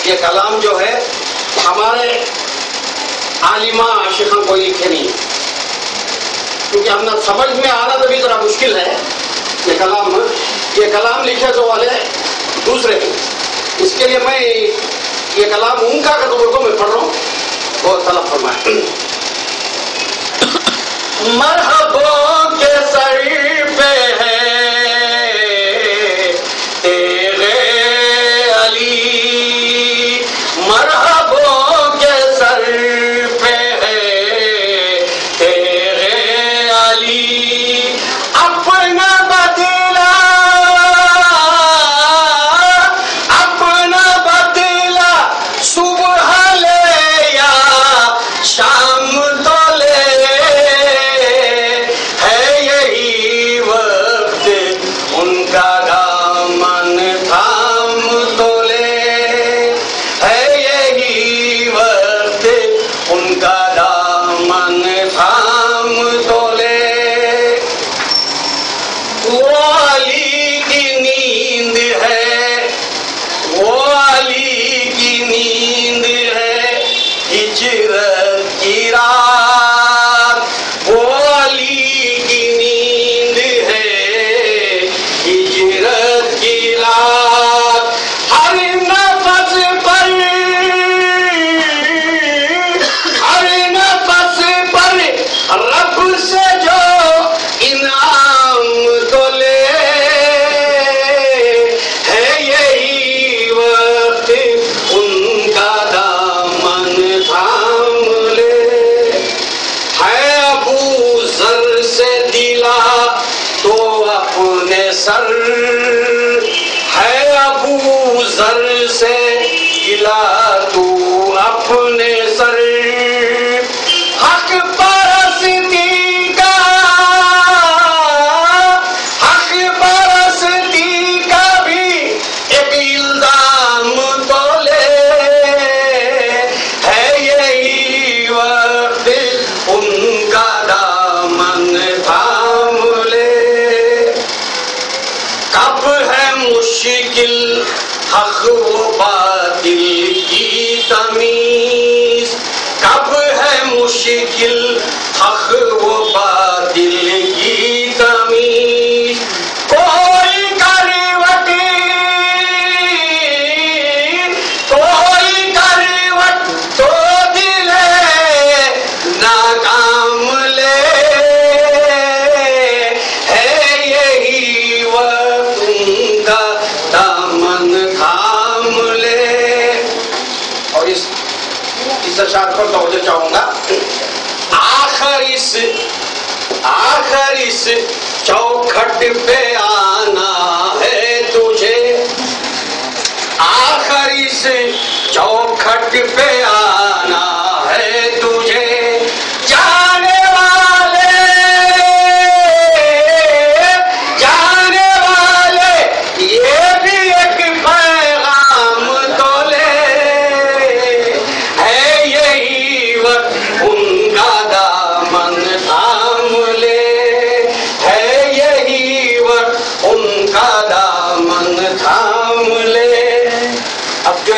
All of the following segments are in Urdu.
یہ کلام جو ہے ہمارے عالمہ عاشقاں کوئی لکھے نہیں، کیونکہ ہم نہ سمجھ میں آنا تو بھی ذرا مشکل ہے۔ یہ کلام لکھے تو والے دوسرے ہیں، اس کے لیے میں یہ کلام ان کا اردو میں پڑھ رہا ہوں، بہت طلب فرمائے۔ مرحبا کے سر پہ ہے آخر اس چوکھٹ پہ آنا ہے تجھے، آخر اس چوکھٹ پہ آنا ہے تجھے، جانے والے یہ بھی ایک پیغام تو لے،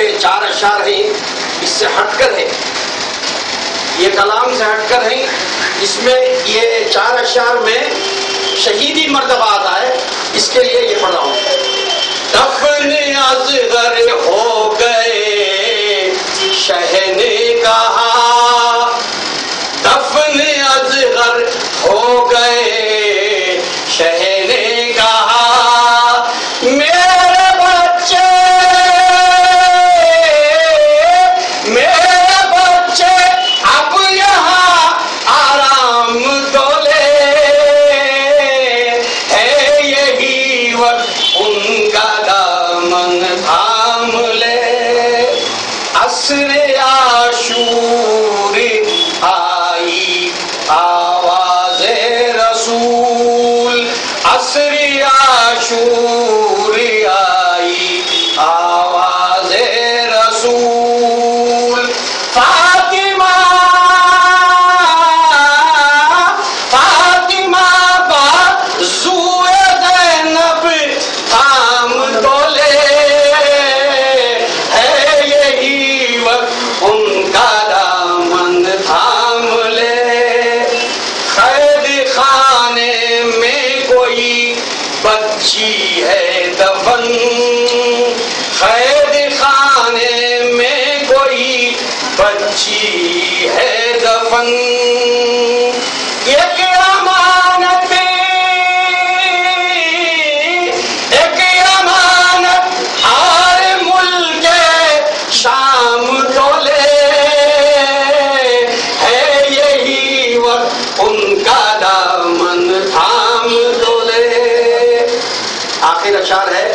یہ 4 اشعار ہیں اس سے ہٹ کر ہے، یہ کلام سے ہٹ کر ہیں. اس میں یہ 4 اشعار میں شہیدی مرتبہ آتا ہے، اس کے لیے یہ پڑھ رہا ہوں. دفن اصغر ہو گئے شہ نے کہا، دفن اصغر ہو گئے شہ نے کہا، میرے بچے اب یہاں آرام دولے، ہے یہی وقت ان کا دامن تھام لے. عصر عاشور آئی آواز رسول، عصر عاشور آئی آواز رسول. فاطمہ بازوئے زینب تھام دولے، ہے یہی وقت ان کا دامن تھام لے. قید خانے میں کوئی بچی ہے دفن، قید خانے میں کوئی بچی ہے دفن. ایک امانت ہر ملک شام ڈولے، ہے یہی وقت ان کا دامن تھام ڈولے. آخر اشعار ہے،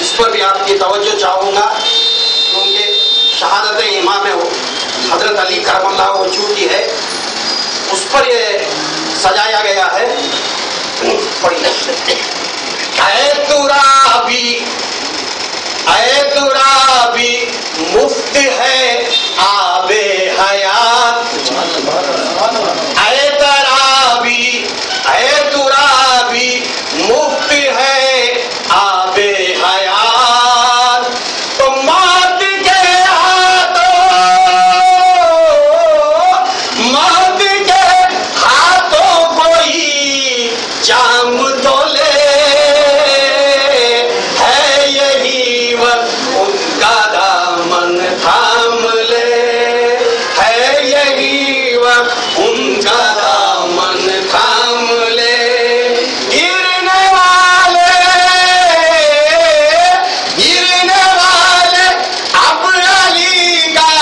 اس پر بھی آپ کی توجہ چاہوں گا کیونکہ شہادت امام حضرت علی کرم اللہ وجہہ کی ہے، اس پر یہ سجایا گیا ہے. پڑھیے. اے ترابی مفت ہے آب حیات، اے ترابی مفت ہے آب حیات. تو موت کے ہاتھوں کوئی جام دولے، ہے یہی وقت ان کا دامن تھام لے، ہے یہی وقت ان کا دامن تھام لے. گرنے والے اب علی کا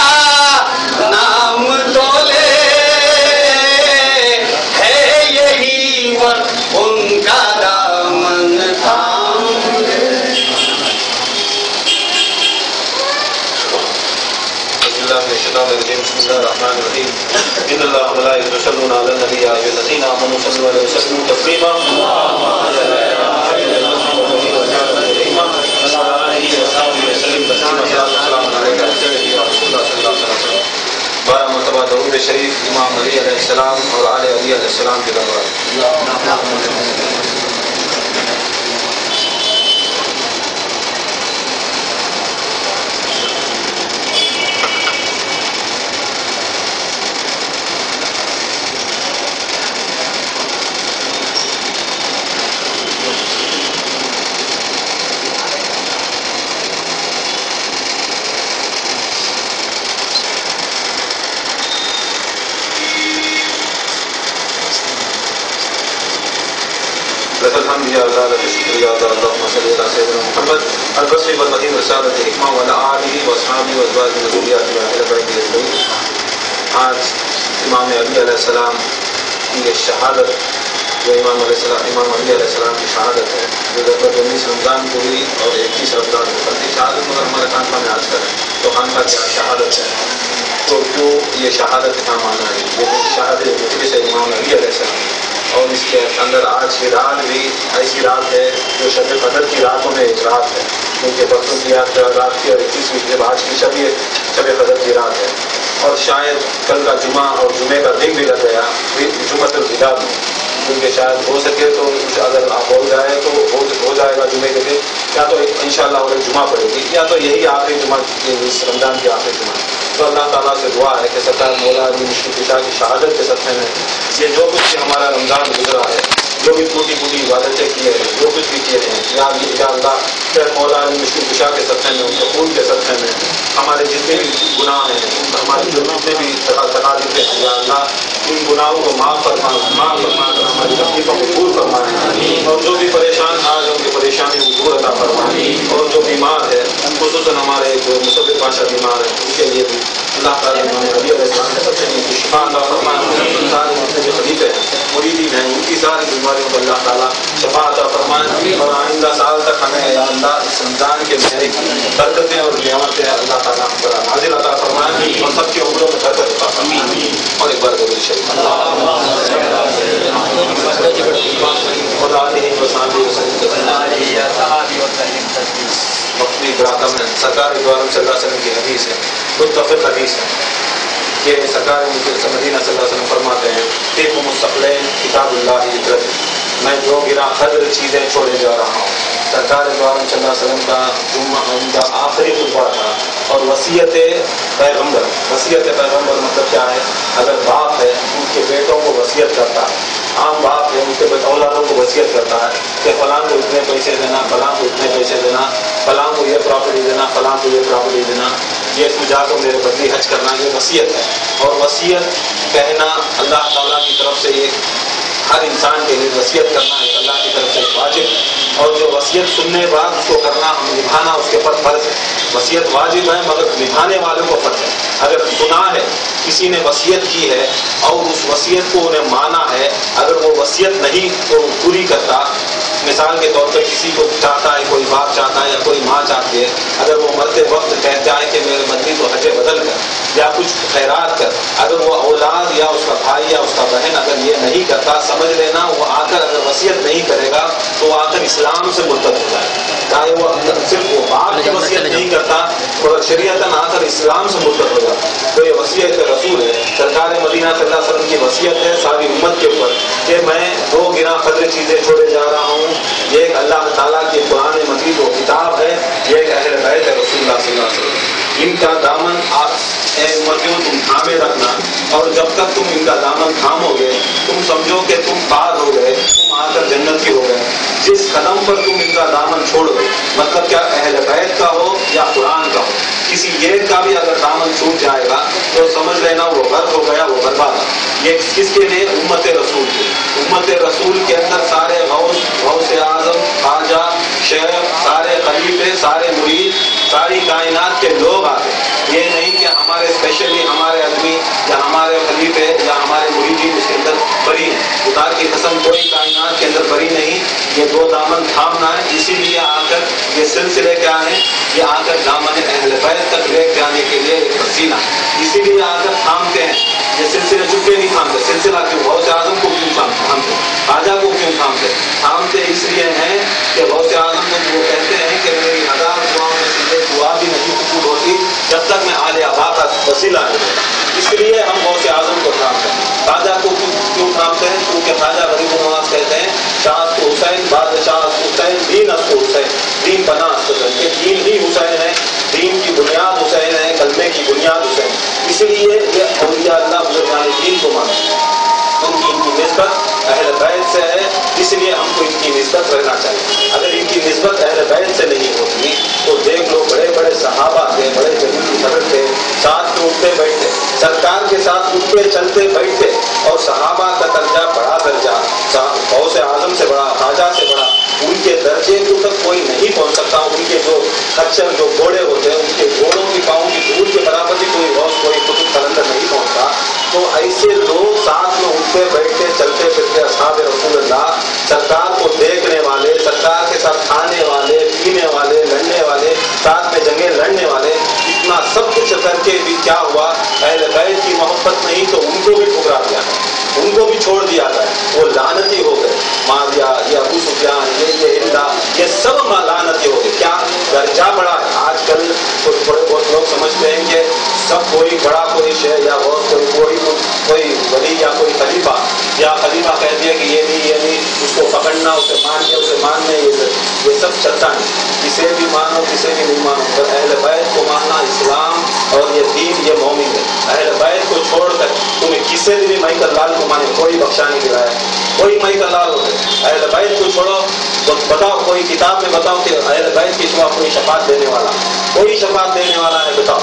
نام دولے، ہے یہی وقت ان کا دامن تھام لے. بسم اللہ الرحمن الرحیم. ان اللہ وملائکته یصلون علی النبی یا ایھا الذین آمنوا صلوا علیہ وسلموا تسلیما. بارہ مرتبہ درود شریف امام علی علیہ السلام اور آل علی علیہ السلام کے دربار. الحمد لله تعالى الشكر يا الله اللهم صل على سيدنا محمد البصري والبهيم رسالة الحكمة وعلى آله وأصحابه وأزواجه وذرياته وأهل بيته أجمعين. آج امام علی علیہ السلام کی شہادت، جو امام علی علیہ السلام کی شہادت ہے، جو لگ 19 رمضان کو ہوئی اور 21 رمضان کو کرتی شہادت، مگر ہمارے خانقاہ میں آج کریں تو خانقاہ کی شہادت ہے. تو جو یہ شہادت کا معنی ہے، یہ شہادت سے امام علی علیہ السلام، اور اس کے اندر آج کی رات بھی ایسی رات ہے جو شب قدر کی راتوں میں ایک رات ہے، کیونکہ برسوں کی رات کی اور 21ویں جب آج کی شب قدر کی رات ہے. اور شاید کل کا جمعہ اور جمعے کا دن بھی لگ گیا جمعۃ الوداع میں، کیونکہ شاید ہو سکے تو اگر آپ ہو جائے تو ہو جائے گا جمعے کے دن، یا تو انشاءاللہ اور ایک جمعہ پڑے گی، یا تو یہی آخری جمعہ اس رمضان کی آخری جمعہ۔ تو اللہ تعالیٰ سے دعا ہے کہ سرکار مولا علی مشکل کشا کی شہادت کے صدقے میں یہ جو کچھ بھی ہمارا رمضان گزرا ہے، جو بھی ٹوٹی پھوٹی عبادتیں کیے ہیں، جو کچھ بھی کیے ہیں، یا اللہ پھر مولا علی مشکل کشا کے صدقے میں، ان کے خون کے صدقے میں ہمارے جتنے بھی گناہ ہیں، ہمارے جتنے بھی تکالیفیں ہیں، یا اللہ ان گناہوں کو معاف فرما کر ہماری تکلیفوں کو دور فرمائے، اور جو بھی پریشان آج ان کی پریشانی کو دور عطا فرمائے، اور جو بیمار ہے خصوصاً ہمارے جو مصطفی پاشا بیمار ہیں ان کے لیے بھی اللہ تعالیٰ امام علی علیہ السلام کے سب سے شفا عطا فرمائے، سارے جتنے بھی خلیفے ہیں مریدین ہیں ان کی ساری بیماریوں کو اللہ تعالیٰ شفا عطا فرمائے، اور آئندہ سال تک ہمیں یا اللہ اس رمضان کے مہینے کی برکتیں اور نعمتیں اللہ تعالیٰ ہم پر نازل عطا فرمائے، اور سب کے عمروں میں برکت عطا فرمائے۔ اور ایک بار بولے شریف مفتی براہم ہے، سرکار دوارم صلی اللہ علیہ وسلم کی حدیث ہے، متفق حدیث ہے کہ سرکار مدینہ صلی اللہ علیہ وسلم فرماتے ہیں کہ مستقلین کتاب اللہ عزت، میں جو گرا قدر چیزیں چھوڑے جا رہا ہوں۔ سرکار دوارم صلی اللہ علیہ وسلم کا ان کا آخری خطبہ تھا، اور وصیت پیغمبر مطلب کیا ہے؟ اگر باپ ہے ان کے بیٹوں کو وصیت کرتا ہے، عام باپ ہے ان کے اولادوں کو وصیت کرتا ہے کہ فلاں کو اتنے پیسے دینا، فلاں کو اتنے پیسے دینا، فلاں کو یہ پراپرٹی دینا، فلاں کو یہ پراپرٹی دینا، یہ تو جا کو میرے بدلی حج کرنا، یہ وصیت ہے۔ اور وصیت کہنا اللہ تعالیٰ کی طرف سے ایک ہر انسان کے لیے وصیت کرنا ہے اللہ کی طرف سے واجب، اور جو وصیت سننے بعد اس کو کرنا نبھانا اس کے اوپر فرض ہے۔ وصیت واجب ہے مگر نبھانے والوں کو فرض ہے۔ اگر گناہ ہے کسی نے وصیت کی ہے اور اس وصیت کو انہیں مانا ہے، اگر وہ وصیت نہیں تو پوری کرتا، مثال کے طور پہ کسی کو چاہتا ہے، کوئی باپ چاہتا ہے یا کوئی ماں چاہتی ہے، اگر وہ مرتے وقت کہتا ہے کہ میرے بدلی تو حج بدل کر یا کچھ خیرات کر، اگر وہ اولاد یا اس کا بھائی یا اس کا بہن اگر یہ نہیں کرتا، سمجھ لینا وہ آ کر اگر وصیت نہیں کرے گا تو وہ آ کر اسلام سے مرتد ہو جائے گا۔ چاہے وہ صرف وہ باپ کی وصیت نہیں کرتا اور شریعتاً آ کر اسلام سے مرتد ہو جاتا، تو یہ وصیت رسول ہے۔ سرکار مدینہ صلی اللہ علیہ وسلم کی وصیت ہے ساری امت کے اوپر کہ میں دو گراں قدر چیزیں چھوڑے جا رہا ہوں، یہ ایک اللہ تعالیٰ کی قرآن مجید و کتاب ہے، یہ ایک اہل بیت ہے رسول اللہ صلی اللہ علیہ وسلم۔ ان کا دامن آپ اے امتیوں تم تھامے رکھنا، اور جب تک تم ان کا دامن تھامو گے تم سمجھو کہ تم پار ہو گئے، تم آ کر جنت کی ہو گئے۔ جس قدم پر تم ان کا دامن چھوڑ دو، مطلب کیا اہل بیت کا ہو یا قرآن کا ہو، کسی ایک کا بھی اگر دامن چھوٹ جائے گا تو سمجھ لینا وہ غرق ہو گیا، وہ برباد ہے۔ یہ کس کے لیے؟ امت رسول کی۔ امت رسول کے اندر سارے غوث اعظم، خواجہ، شیخ، سارے خلیفے، سارے مرید، ساری کائنات کے لوگ آتے ہیں۔ یہ نہیں کہ ہمارے اسپیشلی ہمارے آدمی یا ہمارے خلیفے یا ہمارے مریدین اس کے اندر بری ہیں۔ خدا کی قسم کوئی کائنات کے اندر بری نہیں، یہ دو دامن تھامنا ہے۔ اسی لیے آ کر یہ سلسلے کیا ہیں؟ یہ آ کر دامن اہل بیت تک لے جانے کے لیے ایک وسیلہ، اسی لیے آ کر تھامتے ہیں۔ یہ سلسلے چپے نہیں تھامتے، سلسلہ کیوں؟ غوث اعظم کو کیوں تھامتے؟ خواجہ کو کیوں تھامتے؟ تھامتے اس لیے ہیں کہ غوث اعظم کو وہ کہتے ہیں کہ میری ہزار دعاؤں میں سے دعا بھی نہیں قبول ہوتی جب تک میں آل آبا کا وسیلہ نہیں، اس لیے ہم غوث اعظم کو تھامتے ہیں۔ خواجہ کو کیوں تھامتے ہیں؟ کیونکہ خواجہ غریب نواز کہتے ہیں شاہ کو حسین بادشاہ حسین دین اس کو حسین دین بنا اس کو، کہ دین ہی حسین ہے، دین کی بنیاد حسین ہے، کلمے کی بنیاد حسین، اس لیے یہ اولیاء اللہ بزرگان دین کو مانتے ہیں۔ ان کی نسبت اہل بیت سے ہے، اس لیے ہم کو ان کی نسبت رہنا چاہیے۔ اگر ان کی نسبت اہل بیت سے نہیں ہوتی تو دیکھ لو بڑے بڑے صحابہ تھے، بڑے جلیل قدر تھے، ساتھ میں اٹھتے بیٹھتے، سرکار کے ساتھ اٹھتے چلتے بیٹھتے، اور صحابہ کا درجہ بڑا درجہ، غوث اعظم سے بڑا، خواجہ سے بڑا، ان کے درجے کو تک کوئی نہیں پہنچ سکتا۔ ان کے جو خچر جو گھوڑے ہوتے ہیں ان کے گھوڑوں کی پاؤں کی دور کے برابر بھی کوئی غوث کوئی قطب قلندر نہیں پہنچتا۔ تو ایسے لوگ ساتھ میں اٹھتے بیٹھتے چلتے پھرتے اصحاب رسول اللہ، سرکار کو دیکھنے والے، سرکار کے ساتھ کھانے والے، پینے والے، لڑنے والے، ساتھ میں جنگیں لڑنے والے، اتنا سب کچھ کر کے بھی کیا ہوا؟ اہل بیت کی محبت نہیں تو ان کو بھی ٹھکرا دیا، ان کو بھی چھوڑ دیا گیا، وہ لعنتی ہو گئے۔ معاویہ، یہ ابو سفیان، یہ ہندا، یہ سب لعنتی ہو گئے۔ کیا درجہ بڑا ہے؟ آج کل تھوڑے بہت لوگ سمجھتے ہیں کہ سب کوئی بڑا کوئی شے یا بہت کوئی ولی یا کوئی خلیفہ یا خلیفہ کلمہ کہہ دیا کہ یہ نہیں اس کو پکڑنا، اسے ماننے یہ سب چلتا نہیں. کسے بھی مانو کسے بھی نہیں مانو، پر اہل بیت کو ماننا اسلام اور یہ دین یہ مومن ہے. اہل بیت کو چھوڑ کر تمہیں کسی نے بھی میکل لال کو مانے کوئی بخشا نہیں دلایا، کوئی میکل لال ہو گئے. اہل بیت کو چھوڑو تو بتاؤ، کوئی کتاب میں بتاؤ کہ اہل بیت کی سوا کوئی شفاعت دینے والا، کوئی شفاعت دینے والا ہے بتاؤ.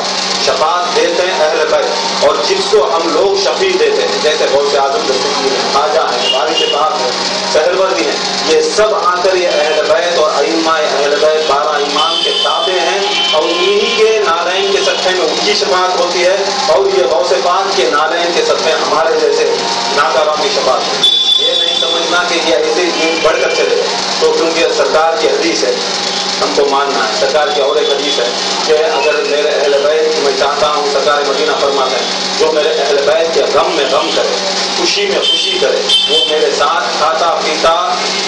شفاعت دیتے ہیں اہل بیت، اور جس کو ہم لوگ شفیع دیتے ہیں جیسے غوث اعظم دستگیر ہیں، خواجہ ہیں، وارث پاک ہیں، سہروردی ہیں، یہ سب آ کر یہ اہل بیت اور ائمہ اہل بیت 12 امام کے تابع ہیں، اور انہی کے نالین کے صدقے میں ان کی شفاعت ہوتی ہے، اور یہ غوث پاک کے نالین کے صدقے ہمارے جیسے ناکاروں کی شفاعت ہے. یہ نہیں سمجھنا کہ یہ ایسے ہی بڑھ کر چلے گا. تو کیونکہ سرکار کی حدیث ہے ہم کو ماننا ہے، سرکار کی اور ایک حدیث ہے کہ اگر میرے اہل بیت میں چاہتا ہوں، سرکار مدینہ فرماتے ہیں جو میرے اہل بیت کے غم میں غم کرے، خوشی میں خوشی کرے، وہ میرے ساتھ کھاتا پیتا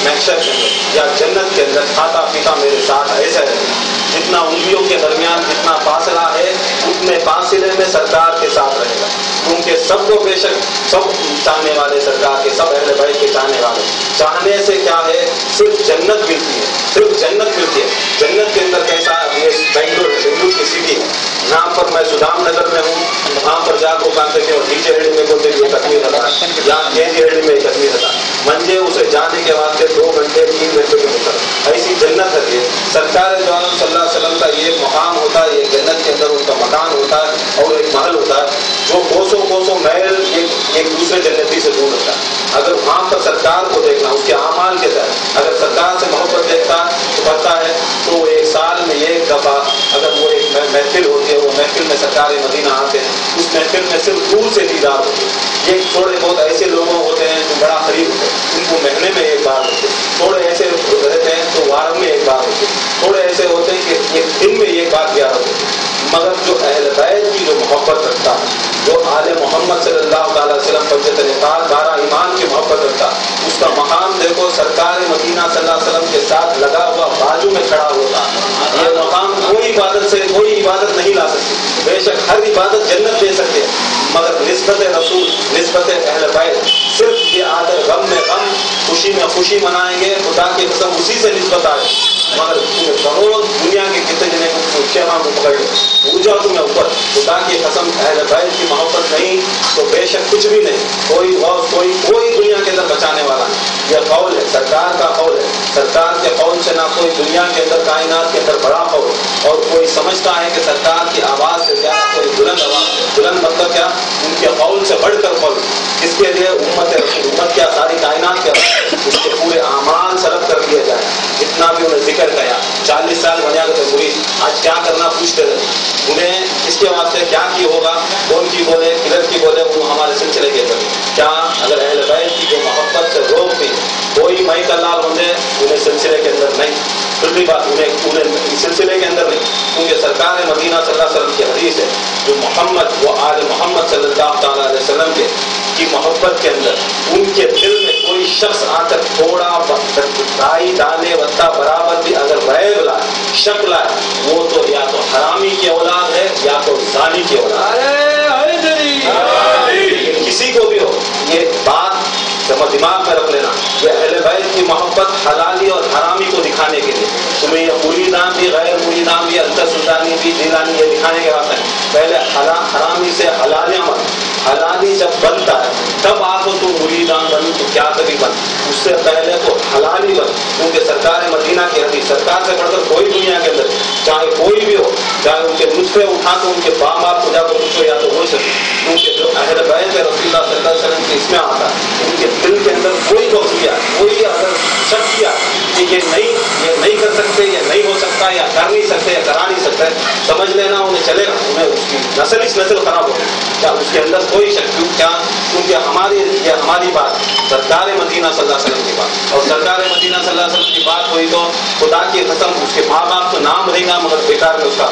محشر کے اندر یا جنت کے اندر کھاتا پیتا میرے ساتھ ایسا رہے. جتنا انگلیوں کے درمیان جتنا فاصلہ ہے اتنے فاصلے میں سرکار کے ساتھ رہے گا. کیونکہ سب کو بے شک سب چاہنے والے سرکار کے، سب اہل بیت کے چاہنے والے. چاہنے سے کیا ہے؟ صرف جنت ملتی ہے، صرف جنت ملتی ہے. جنت کے اندر کیسا یہ بنگلور کی سٹی ہے، یہاں پر میں سدھام نگر میں ہوں، وہاں پر جا کو کہتے ہیں اور ڈیجے ہیڈ میں بولتے یہ کشمیر تھا، یا ہیڈ میں کشمیر تھا منجے اسے جانے کے واسطے 2 گھنٹے 3 گھنٹے کے اندر ایسی جنت ہے. سرکار دو عالم صلی اللہ علیہ وسلم کا یہ مقام ہوتا ہے، یہ جنت کے اندر ان کا مکان ہوتا ہے اور ایک محل ہوتا ہے جو کوسوں میل ایک دوسرے جنتی سے دور ہوتا ہے. اگر وہاں پر سرکار کو دیکھنا اس کے اعمال کے تحت اگر سرکار سے محبت دیکھتا ہے تو کرتا ہے تو وہ ایک سال میں ایک دفعہ اگر وہ ایک محفل ہوتی ہے، وہ محفل میں سرکار مدینہ آتے ہیں، اس محفل میں صرف دور سے دیدار ہوتے ہیں. یہ تھوڑے بہت ایسے لوگوں ہوتے ہیں جو بڑا قریب ہوتے ہیں، ان کو مہینے میں ایک بار ہوتے ہیں. تھوڑے ایسے رہتے ہیں تو وار میں ایک بار ہوتے ہیں. تھوڑے ایسے ہوتے ہیں کہ ایک دن میں ایک بار زیارت ہوتی ہے. مگر جو اہل بیت کی جو محبت رکھتا ہے، جو آل محمد صلی اللہ تعالی وسلم فضیلت نقال 12 ایمان کی محبت رکھتا ہے، اس کا مقام دیکھو سرکار مدینہ صلی اللہ علیہ وسلم کے ساتھ لگا ہوا بازو میں کھڑا ہوتا. یہ مقام کوئی عبادت سے کوئی عبادت نہیں لا سکتی. بے شک ہر عبادت جنت دے سکتے ہیں، مگر نسبت رسول نسبت اہل بیت صرف یہ آ کر غم میں غم خوشی میں خوشی منائیں گے. خدا کی قسم اسی سے نسبت آئے، مگر کروڑوں دنیا کے کتنے جنے کو شہاں کو پکڑ لے پوجا تمہیں اوپر. خدا کی قسم اہل بیت کی محبت نہیں تو بے شک کچھ بھی نہیں. کوئی دنیا کے اندر بچانے والا نہیں. یہ قول ہے سرکار کا قول ہے. سرکار کے قول سے نہ کوئی دنیا کے اندر کائنات کے اندر بڑا قول، اور کوئی سمجھتا ہے کہ سرکار کی آواز سے زیادہ کوئی بلند آواز. بلند مطلب کیا؟ ان کے قول سے بڑھ کر قول. اس کے لیے امت کیا ساری کائنات کیا اس کے پورے اعمال سلب کر دیے جائیں. جتنا بھی انہیں ذکر کیا 40 سال بنیا کرتے مرید آج کیا کرنا پوچھتے رہے. انہیں اس کے واسطے کیا کی ہوگا، کون کی بولے کدھر کی بولے، وہ ہمارے سلسلے کے اندر کیا اگر اہل بیت کی جو محبت سے روک دی کوئی مئی کا لال ہوتے انہیں سلسلے کے اندر نہیں. پھر بات انہیں سلسلے کے اندر نہیں، کیونکہ سرکار مدینہ صلی اللہ علیہ وسلم کی حدیث ہے جو محمد و آل محمد صلی اللہ تعالیٰ علیہ وسلم کی محبت کے اندر ان کے دل میں کوئی شخص آ کر تھوڑا دائی دانے وتا برابر بھی اگر ریب لائے شک لائے وہ تو یا تو حرامی کی اولاد ہے یا تو زانی کی اولاد ہے. کسی کو بھی ہو یہ بات دماغ میں رکھ لینا. یہ اہل بیت کی محبت حلالی اور حرامی کو دکھانے کے لیے تمہیں یہ مریدان بھی غیر مریدان بھی انتر سلطانی بھی جیلانی یہ دکھانے کے واسطے پہلے حرامی سے حلالی عمل. حلالی جب بنتا ہے تب آ کو تو مریدان بن تو کیا کبھی بن، اس سے پہلے تو حلالی بن. کیونکہ سرکار مدینہ کی حدیث سرکار سے بڑھ کر کوئی دنیا کے اندر چاہے کوئی بھی ہو، چاہے ان کے نسخے اٹھا تو ان کے باپ کو جا کر پوچھو یا تو ہو سکے. کیونکہ جو اہل بیت رسول اللہ صلی اللہ علیہ وسلم کے اس میں آتا ہے ان کے دل کے اندر کوئی غوثیہ کوئی اگر شک کیا کہ یہ نہیں کر سکتے، یہ نہیں ہو سکتا، یا کر نہیں سکتے، یا کرا نہیں سکتے، سمجھ لینا انہیں چلے گا، انہیں اس کی نسل خراب ہو کیا اس کے اندر کوئی شک. کیونکہ ہماری بات سرکار مدینہ صلی اللہ علیہ وسلم کی بات، اور سرکار مدینہ صلی اللہ علیہ وسلم کی بات ہوئی تو خدا کی قسم اس کے ماں باپ تو نام رہے گا مگر بیکار میں اس کا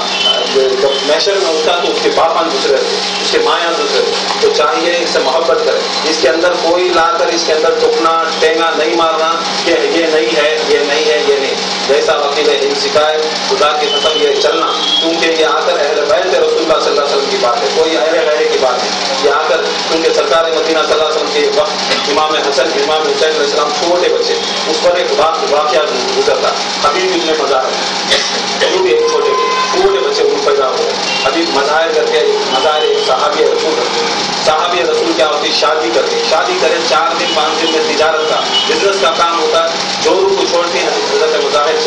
جب میشر میں ہوتا تو اس کے باپان دوسرے اس کے مایاں دوسرے. تو چاہیے اس سے محبت کرے. اس کے اندر کوئی لا کر اس کے اندر ٹوکنا ٹینگا نہیں مارنا کہ یہ نہیں ہے یہ نہیں ہے یہ نہیں. جیسا وکیل ان سکھائے خدا کی قسم یہ چلنا. کیونکہ یہ آ کر اہل بیت رسول اللہ صلی اللہ علیہ وسلم کی بات ہے، کوئی اہل غیر کی بات ہے. یہ آ کر کیونکہ سرکار مدینہ صلی اللہ علیہ وسلم کے وقت امام حسن امام حسین علیہ السلام چھوٹے بچے، اس پر ایک واقعہ گزرتا، حبیب ابن مظاہر، وہ بھی ایک چھوٹے بچے ان پیدا ہوئے، حبیب مظاہر کر کے مظاہر ایک صحابی رسول کرتے، صحابی رسول کیا ہوتی، شادی کرتے، شادی کرے 4 دن 5 دن میں تجارت کا بزنس کا کام ہوتا ہے، جورو کو چھوڑ کے حضرت مظاہر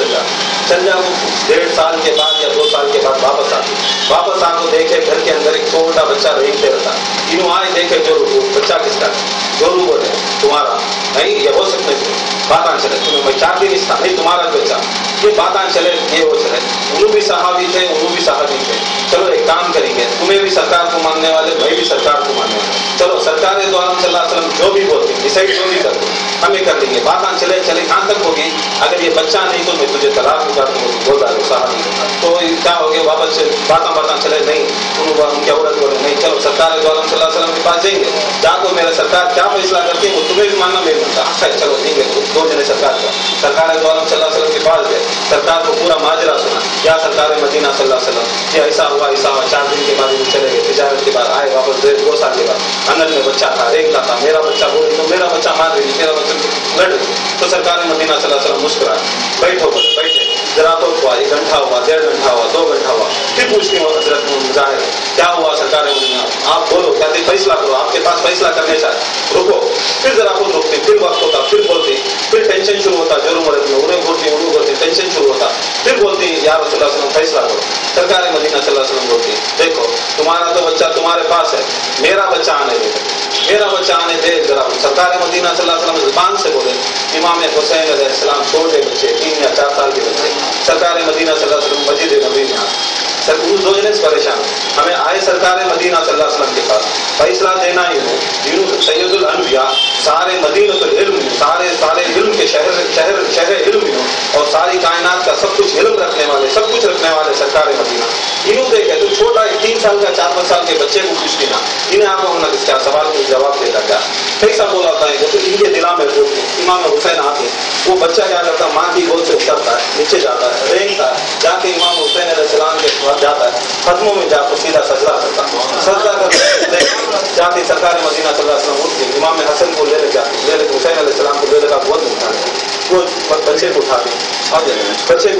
چل جا وہ 1.5 سال کے بعد یا 2 سال کے بعد واپس آ کو دیکھے گھر کے اندر ایک چھوٹا بچہ رینگتے رہتا، انہوں آئے دیکھے جورو بچہ کس کا، جورو بولے تمہارا نہیں، یہ ہو سکتے باتاں چلے، تمہیں میں 4 دن اس کا نہیں تمہارا بچہ، یہ باتاں چلے یہ وہ چلے، انہوں بھی صحابی تھے چلو ایک کام کریں گے، تمہیں بھی سرکار کو ماننے والے، میں بھی سرکار کو ماننے والے، چلو سرکار دو عالم صلی اللہ علیہ وسلم جو بھی بولتے ڈیسائڈ جو بھی کرتے ہمیں کر دیں گے، باتاں چلے کہاں تک ہوگی، اگر یہ بچہ نہیں تو میں تجھے طلاق دوں گا، بول رہا ہے صحابی، تو کیا ہو گیا واپس باتاں چلے نہیں، ان کی عورت بولے نہیں، چلو سرکار دو عالم صلی اللہ علیہ وسلم کے پاس جائیں گے، جا کو میرے سرکار کیا فیصلہ کرتی ہے وہ تمہیں بھی ماننا میرے مانتا، اچھا چلو ٹھیک ہے، 2 جنے سرکار دو عالم صلی اللہ علیہ وسلم کے پاس گئے، سرکار کو پورا ماجرا سنا، یا سرکار مدینہ صلی اللہ علیہ وسلم یہ ایسا ہوا 4 دن کے بعد وہ چلے گئے، تجارت کے بعد آئے واپس 2 سال کے بعد، انل میں بچہ تھا، رینگتا تھا، میرا بچہ بولے تو میرا بچہ مار رہی، میرا بچہ لڑ رہی، تو سرکار مدینہ صلی اللہ علیہ وسلم مسکرائے، بیٹھے ذرا تو ہوا 1 گھنٹہ ہوا 1.5 گھنٹہ ہوا 2 گھنٹہ ہوا، پھر پوچھتی ہوں حضرت مظاہر کیا ہوا سرکار مدینہ، آپ بولو کہتے فیصلہ کرو، آپ کے پاس فیصلہ کرنے چاہے رکو، پھر ذرا خود رکتی، پھر وقت ہوتا، پھر بولتی، پھر ٹینشن شروع ہوتا، جو مرد میں انہیں بولتی ٹینشن شروع ہوتا، پھر بولتی یا رسول اللہ صلی اللہ علیہ وسلم فیصلہ کرو، سرکار مدینہ صلی اللہ علیہ وسلم بولتی دیکھو تمہارا تو بچہ تمہارے پاس ہے، میرا بچہ آنے دے ذرا، سرکار مدینہ صلی اللہ علیہ وسلم زبان سے بولے، امام حسین علیہ السلام چھوٹے بچے 3 یا 4 سال کے بچے، سرکار مدینہ صلی اللہ علیہ وسلم مسجد نبوی میں سر دو جنے پریشان، ہمیں آئے سرکار مدینہ صلی اللہ علیہ وسلم کے پاس فیصلہ دینا ہی ہو، سید الانبیاء سارے مدینۃ العلم سارے علم کے شہر علم ہو، اور ساری کائنات کا سب کچھ علم رکھنے والے سرکار مدینہ، انہوں دیکھے تو چھوٹا 3 سال کا 4-5 سال کے بچے کو پوچھتی نا، انہیں آپ ہونا کس کا سوال کو جواب دیتا کیا کیسا بولا تھا، تو ان کے دلا میں امام حسین آتے، وہ بچہ کیا کرتا ماں کی گود سے اترتا ہے، نیچے جاتا ہے، رینگتا ہے، جا کے امام حسین علیہ السلام کے پاس جاتا ہے، قدموں میں جا کر سیدھا سجدہ کرتا، سجدہ کر جاتی سرکار مدینہ صلی اللہ علیہ وسلم اٹھ کے امام حسن کو لے کے حسین علیہ السلام کو لے لے کر گود میں اٹھاتے، وہ بچے کو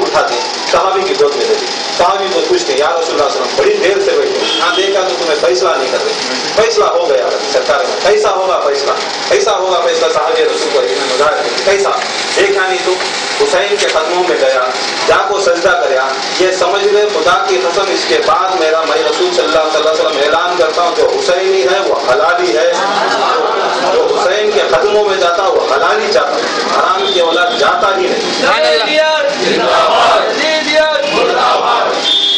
اٹھاتے صحابی کی گود میں دیتی، صحابی کو پوچھتے یا رسول اللہ صلی اللہ علیہ وسلم بڑی دیر سے بیٹھے، ہاں دیکھا تو تمہیں فیصلہ نہیں کر رہے، فیصلہ ہو گیا سرکار میں، کیسا ہوگا فیصلہ صحابی رسول کو کیسا دیکھا نہیں تو حسین کے قدموں میں گیا، جا کو سجدہ کریا، یہ سمجھ لے خدا کی قسم اس کے بعد میں رسول صلی اللہ علیہ وسلم اعلان کرتا ہوں جو حسینی ہے وہ حلالی ہے، جو حسین کے قدموں میں جاتا وہ حلالی جاتا، حرام کی اولاد جاتا ہی نہیں۔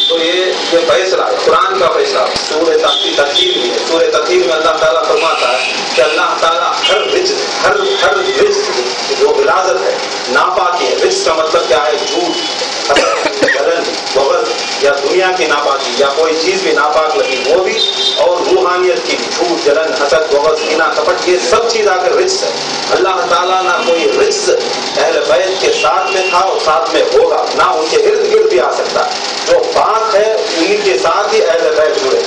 تو یہ فیصلہ ہے قرآن کا فیصلہ، سورہ تطہیر بھی ہے، سورہ تطہیر میں اللہ تعالیٰ فرماتا ہے کہ اللہ تعالیٰ ہر رجز جو غلاظت ہے ناپاکی ہے، رجز کا مطلب کیا ہے، جھوٹ، جلن، بغض یا دنیا کی ناپاکی یا کوئی چیز بھی ناپاک لگی وہ بھی، اور روحانیت کی بھی، جھوٹ، جلن، حسد، بغض، کینہ، کپٹ، یہ سب چیز آ کر رجز ہے۔ اللہ تعالیٰ نہ کوئی رجز اہل بیت کے ساتھ میں تھا اور ساتھ میں ہوگا، نہ ان کے ارد گرد بھی آ سکتا، جو پاک ہے انہیں کے ساتھ ہی اہل بیت جڑے،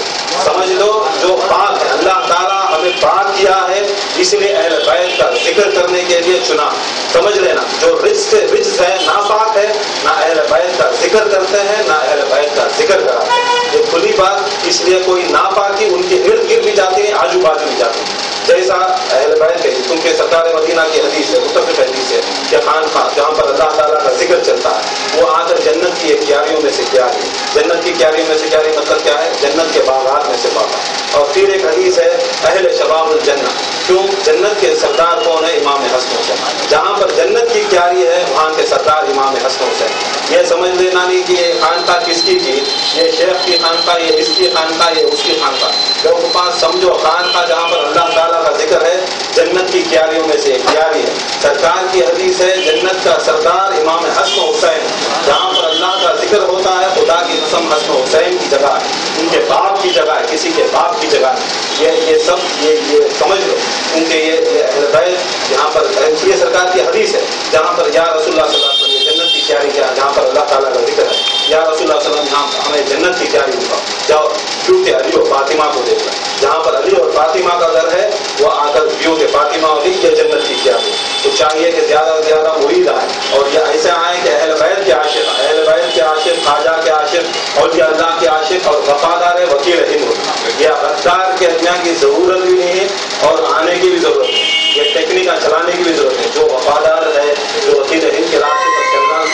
سمجھ لو جو پاک ہے، اللہ تعالیٰ ہمیں پاک کیا ہے اس لیے اہل بیت کا ذکر کرنے کے لیے چنا، سمجھ لینا جو رجز ہے ناپاک ہے، نہ اہل بیت کا ذکر کرتے ہیں نہ اہل بیت کا ذکر کرا، یہ کھلی بات، اس لیے کوئی ناپاکی ان کے ارد گرد بھی جاتی ہے، آجو بازو بھی جاتی ہے، جیسا اہل بیت ہے، کیونکہ سرکار مدینہ کی حدیث ہے، متفق حدیث ہے کہ خانقاہ جہاں پر اللہ تعالیٰ کا ذکر چلتا ہے وہ آ کر جنت کی ایک کیاریوں میں سے کیاری، جنت کی کیاریوں میں سے کیاری مطلب کیا ہے، جنت کے باغات میں سے باغات، اور پھر ایک حدیث ہے اہل شباب الجنہ، کیوں جنت کے سردار کون ہے، امام حسن حسین، جہاں پر جنت کی کیاری ہے وہاں کے سردار امام حسن حسین، یہ سمجھ لینا نہیں کہ یہ خانقاہ کس کی تھی، یہ شیخ کی خانقاہ، یہ اس کی خانقاہ، یہ اس کی خانقاہ، لوگوں کے پاس سمجھو خانقاہ جہاں پر اللہ تعالیٰ کا ذکر ہے جنت کی کیاریوں میں سے ایک کیاری ہے، سرکار کی حدیث ہے جنت کا سردار امام حسن حسین، جہاں پر اللہ کا ذکر ہوتا ہے خدا کی قسم حسن حسین کی جگہ ہے، ان کے باپ کی جگہ ہے، کسی کے باپ کی جگہ ہے، یہ سب یہ سمجھ لو، کیونکہ یہ اہل بیت یہاں پر یہ سرکار کی حدیث ہے جہاں پر یا رسول اللہ صلی اللہ علیہ وسلم جنت کی کیاری کیا، جہاں پر اللہ تعالیٰ کا ذکر ہے، یا رسول اللہ صلی اللہ علیہ وسلم یہاں ہمیں جنت کی کیاری ہوگا، جاؤ بیوت علی و فاطمہ کو دیکھ لیں، جہاں پر علی اور فاطمہ کا گھر ہے وہ آ کر بیوت فاطمہ اور یہ جنت کی کیا ہے. تو چاہیے کہ زیادہ سے زیادہ مرید آئیں اور یہ ایسے آئیں کہ اہل بیت کے عاشق، اہل بیت کے عاشق، خواجہ کے عاشق، اولیاء اللہ کے عاشق اور وفادار وکیل ہند. یہ غدار کے دنیا کی ضرورت بھی نہیں ہے اور آنے کی بھی ضرورت نہیں، یہ ٹیکنیکا چلانے کی بھی ضرورت ہے. جو وفادار ہے، جو وکیل ہند کے راستے پر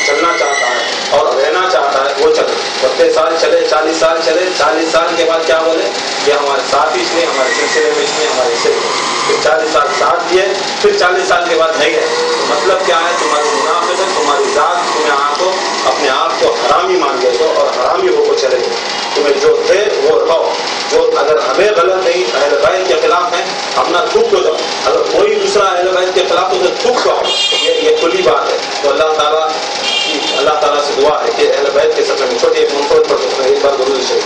چلنا چاہتا ہے اور رہنا چاہتا ہے وہ چلے. 30 سال چلے، 40 سال چلے، 40 سال کے بعد کیا بولے یہ ہمارے ساتھ اس لیے، ہمارے سلسلے میں اس لیے، ہمارے حصے میں. پھر 40 سال ساتھ دیے، پھر 40 سال کے بعد نہیں گئے. مطلب کیا ہے؟ تمہاری منافقت، تمہاری ذات، تمہیں اپنے آپ کو حرامی مان گئے ہو اور حرامی ہو کو چلے گئے. تمہیں جو تھے وہ رہو. جو اگر ہمیں غلط نہیں اہل بیت کے خلاف ہیں، ہم نہ تھوک دو. اگر کوئی دوسرا اہل بیت کے خلاف تو تھوک دو. یہ کھلی بات ہے. تو اللہ تعالیٰ سے دعا ہے کہ اہل بیت کے سفر میں چھوٹے منفرد پر ایک بار ضرور سے